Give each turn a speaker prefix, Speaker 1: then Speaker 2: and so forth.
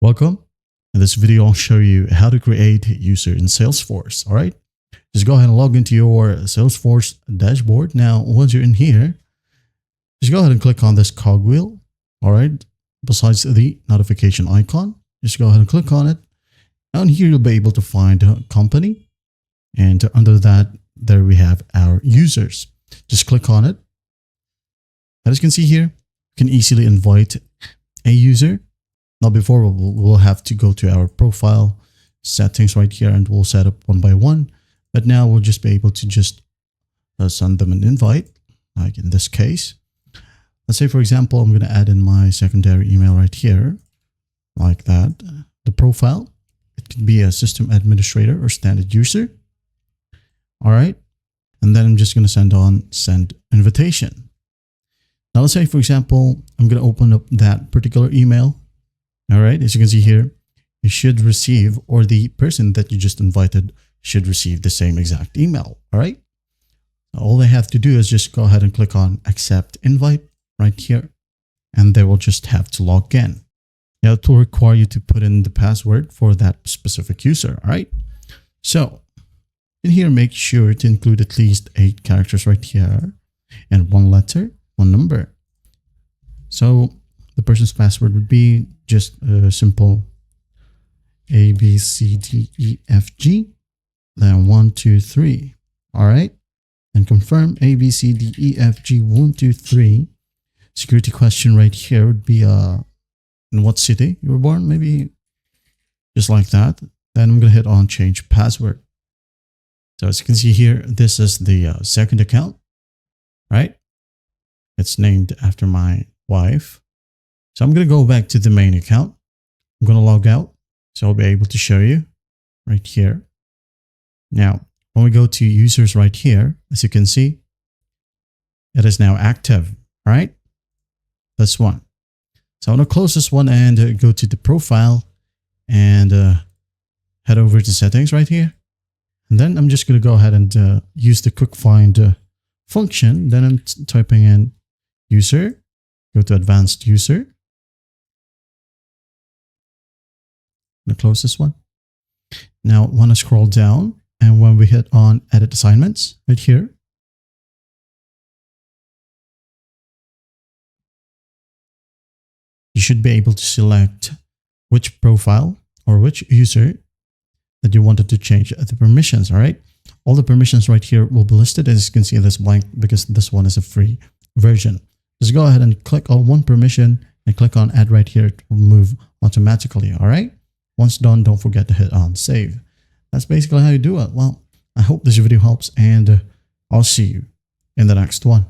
Speaker 1: Welcome. In this video, I'll show you how to create a user in Salesforce. All right. Just go ahead and log into your Salesforce dashboard. Now, once you're in here, just go ahead and click on this cogwheel. All right. Besides the notification icon, just go ahead and click on it. Down here, you'll be able to find a company. And under that, there we have our users. Just click on it. As you can see here, you can easily invite a user. Now, before we'll have to go to our profile settings right here and we'll set up one by one. But now we'll just be able to just send them an invite, like in this case. Let's say, for example, I'm going to add in my secondary email right here, like that. The profile, it could be a system administrator or standard user. All right. And then I'm just going to send invitation. Now, let's say, for example, I'm going to open up that particular email. All right. As you can see here, you should receive, or the person that you just invited should receive the same exact email. All right. All they have to do is just go ahead and click on accept invite right here, and they will just have to log in. Now, it will require you to put in the password for that specific user. All right. So in here, make sure to include at least 8 characters right here and 1 letter, 1 number. So the person's password would be just a simple A, B, C, D, E, F, G, then 1, 2, 3. All right. And confirm A, B, C, D, E, F, G, 1, 2, 3. Security question right here would be in what city you were born, maybe just like that. Then I'm going to hit on change password. So as you can see here, this is the second account, right? It's named after my wife. So I'm going to go back to the main account. I'm going to log out. So I'll be able to show you right here. Now, when we go to users right here, as you can see, it is now active, right? This one. So I'm going to close this one and go to the profile and head over to settings right here. And then I'm just going to go ahead and use the quick find function. Then I'm typing in user, go to advanced user. I'm going to close this one. Now I want to scroll down, and when we hit on edit assignments right here, you should be able to select which profile or which user that you wanted to change the permissions. All right. All the permissions right here will be listed. As you can see, this blank because this one is a free version. Just go ahead and click on one permission and click on add right here. It will move automatically. All right. Once done, don't forget to hit on save. That's basically how you do it. Well, I hope this video helps, and I'll see you in the next one.